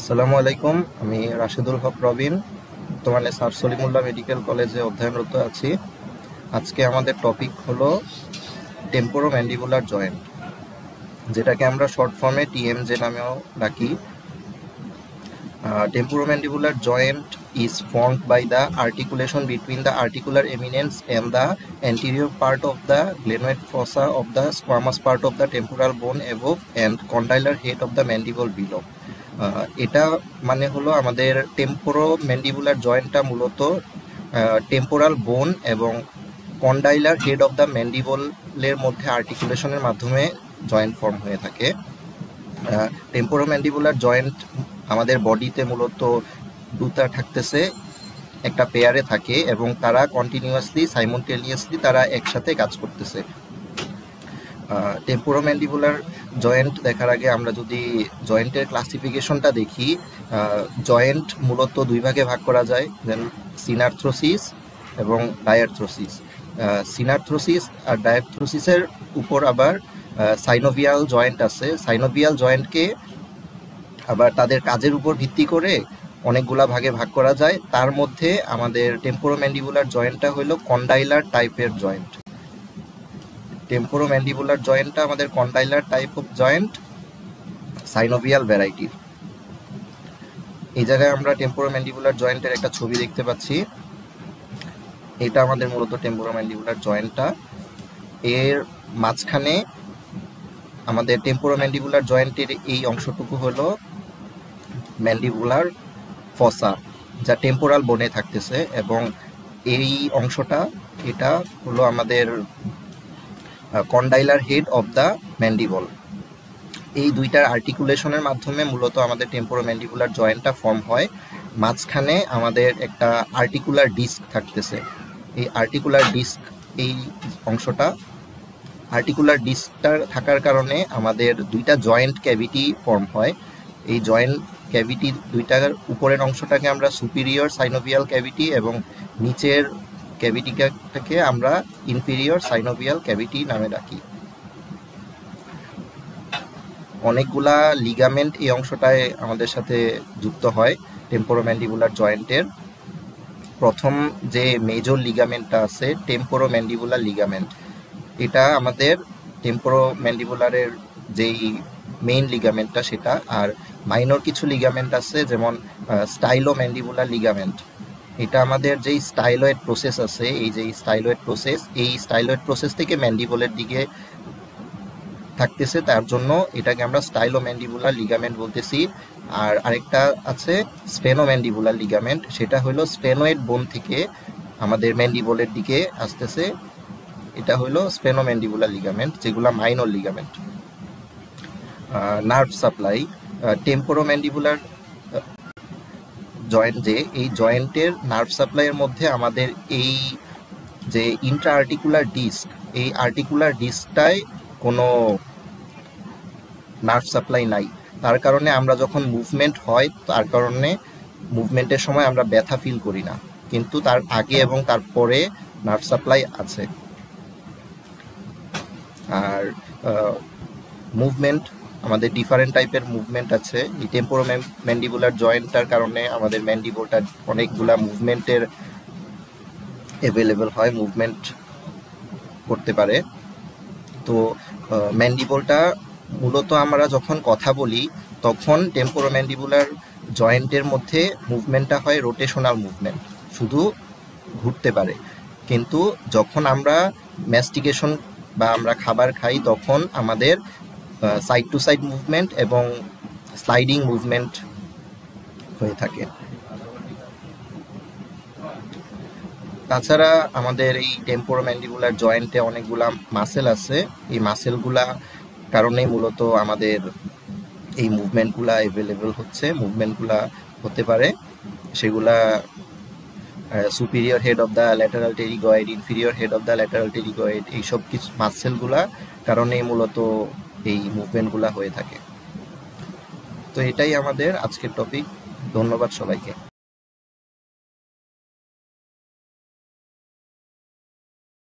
আসসালামু আলাইকুম। আমি রাশেদুল হক রবিন, বর্তমানে স্যার সলিমুল্লাহ মেডিকেল কলেজে অধ্যয়নরত আছি। আজকে আমাদের টপিক হলো টেম্পোরোম্যান্ডিবুলার জয়েন্ট, যেটাকে আমরা শর্ট ফর্মে টিএমজে নামেও ডাকি। Temporomandibular joint is formed by the articulation between the articular eminence and the anterior part of the glenoid fossa of the squamous part of the temporal bone above and condylar head of the mandible below. এটা মানে হলো আমাদের temporomandibular জয়েন্টটা মূলত temporal বোন এবং কন্ডাইলার head of the ম্যান্ডিবলের মধ্যে আর্টিকুলেশনের মাধ্যমে joint form হয়ে থাকে। টেম্পোরোম্যান্ডিবুলার জয়েন্ট আমাদের বডিতে মূলত দুটা থাকতেছে, একটা পেয়ারে থাকে এবং তারা কন্টিনিউয়াসলি সাইমultaneously তারা একসাথে কাজ করতেছে। টেম্পোরোম্যান্ডিবুলার জয়েন্ট দেখার আগে আমরা যদি জয়েন্টের ক্লাসিফিকেশনটা দেখি, জয়েন্ট মূলত দুই ভাগে ভাগ করা যায়, দেন সিনার্থ্রোসিস এবং ডায়ার্থ্রোসিস। সিনার্থ্রোসিস আর ডায়ার্থ্রোসিসের উপর আবার সাইনোভিয়াল জয়েন্ট আছে। সাইনোভিয়াল জয়েন্টকে আবার তাদের কাজের উপর ভিত্তি করে অনেকগুলা ভাগে ভাগ করা যায়। তার মধ্যে আমাদের টেম্পোরোম্যান্ডিবুলার জয়েন্টটা হলো কন্ডাইলার টাইপের জয়েন্ট। টেম্পোরোম্যান্ডিবুলার জয়েন্টটা আমাদের কন্ডাইলার টাইপ অফ জয়েন্ট, সাইনোভিয়াল ভ্যারাইটির। এই জায়গায় আমরা টেম্পোরোম্যান্ডিবুলার জয়েন্টের একটা ছবি দেখতে পাচ্ছি। এটা আমাদের মূলত টেম্পোরোম্যান্ডিবুলার জয়েন্টটা। এর মাঝখানে আমাদের টেম্পোরোম্যান্ডিবুলার জয়েন্টের এই অংশটুকু হলো ম্যান্ডিবুলার ফসা, যা টেম্পোরাল বোনে থাকতেছে, এবং এই অংশটা এটা হলো আমাদের কন্ডাইলার হেড অফ দ্য ম্যান্ডিবল। এই দুইটার আর্টিকুলেশনের মাধ্যমে মূলত আমাদের টেম্পোরোম্যান্ডিবুলার জয়েন্টটা ফর্ম হয়। মাঝখানে আমাদের একটা আর্টিকুলার ডিস্ক থাকতেছে। এই আর্টিকুলার ডিস্ক, এই অংশটা আর্টিকুলার ডিস্কটার থাকার কারণে আমাদের দুইটা জয়েন্ট ক্যাভিটি ফর্ম হয়। এই জয়েন্ট ক্যাভিটি দুইটার উপরের অংশটাকে আমরা সুপিরিয়র সাইনোভিয়াল ক্যাভিটি এবং নিচের ক্যাভিটিটাকে আমরা ইনফিরিয়র সাইনোভিয়াল ক্যাভিটি নামে ডাকি। অনেকগুলা লিগামেন্ট এই অংশটায় আমাদের সাথে যুক্ত হয় টেম্পোরোম্যান্ডিবুলার জয়েন্টের। প্রথম যে মেজর লিগামেন্টটা আছে টেম্পোরোম্যান্ডিবুলার লিগামেন্ট, এটা আমাদের টেম্পোরোম্যান্ডিবুলারের যেই মেইন লিগামেন্টটা সেটা। আর মাইনর কিছু লিগামেন্ট আছে, যেমন স্টাইলোম্যান্ডিবুলার লিগামেন্ট। এটা আমাদের যেই স্টাইলয়েড প্রসেস আছে, এই যে স্টাইলয়েড প্রসেস, এই স্টাইলয়েড প্রসেস থেকে ম্যান্ডিবলের দিকে থাকতেছে, তার জন্য এটাকে আমরা স্টাইলোম্যান্ডিবুলার লিগামেন্ট বলতেছি। আর আরেকটা আছে স্ফেনোম্যান্ডিবুলার লিগামেন্ট, সেটা হলো স্ফেনোয়েড বোন থেকে আমাদের ম্যান্ডিবলের দিকে আসতেছে, এটা হলো স্ফেনোম্যান্ডিবুলার লিগামেন্ট, যেগুলো minor ligament. Nerve supply, temporomandibular joint যে এই জয়েন্টের নার্ভ সাপ্লাইয়ের মধ্যে আমাদের এই যে ইন্ট্রা আর্টিকুলার ডিস্ক, এই আর্টিকুলার ডিস্কটায় কোনো নার্ভ সাপ্লাই নাই। তার কারণে আমরা যখন মুভমেন্ট হয়, তার কারণে মুভমেন্টের সময় আমরা ব্যথা ফিল করি না, কিন্তু তার আগে এবং তার পরে নার্ভ সাপ্লাই আছে। আর মুভমেন্ট, আমাদের ডিফারেন্ট টাইপের মুভমেন্ট আছে। এই টেম্পোরোম্যান্ডিবুলার জয়েন্টটার কারণে আমাদের ম্যান্ডিবলটা অনেকগুলা মুভমেন্টের অ্যাভেলেবল হয়, মুভমেন্ট করতে পারে। তো ম্যান্ডিবলটা মূলত আমরা যখন কথা বলি তখন টেম্পোরোম্যান্ডিবুলার জয়েন্টের মধ্যে মুভমেন্টটা হয় রোটেশনাল মুভমেন্ট, শুধু ঘুরতে পারে। কিন্তু যখন আমরা ম্যাস্টিকেশন বা আমরা খাবার খাই, তখন আমাদের সাইড টু সাইড মুভমেন্ট এবং স্লাইডিং মুভমেন্ট হয়ে থাকে। তাছাড়া আমাদের এই টেম্পোরোম্যান্ডিবুলার জয়েন্টে অনেকগুলা মাসেল আছে। এই মাসেলগুলা কারণেই মূলত আমাদের এই মুভমেন্টগুলা অ্যাভেলেবল হচ্ছে, মুভমেন্টগুলা হতে পারে। সেগুলা superior head of the lateral pterygoid, inferior head of the lateral pterygoid, এইসব কিছু মাসেলগুলা কারণেই মূলত এই মুভমেন্টগুলা হয়ে থাকে। তো এটাই আমাদের আজকের টপিক। ধন্যবাদ সবাইকে।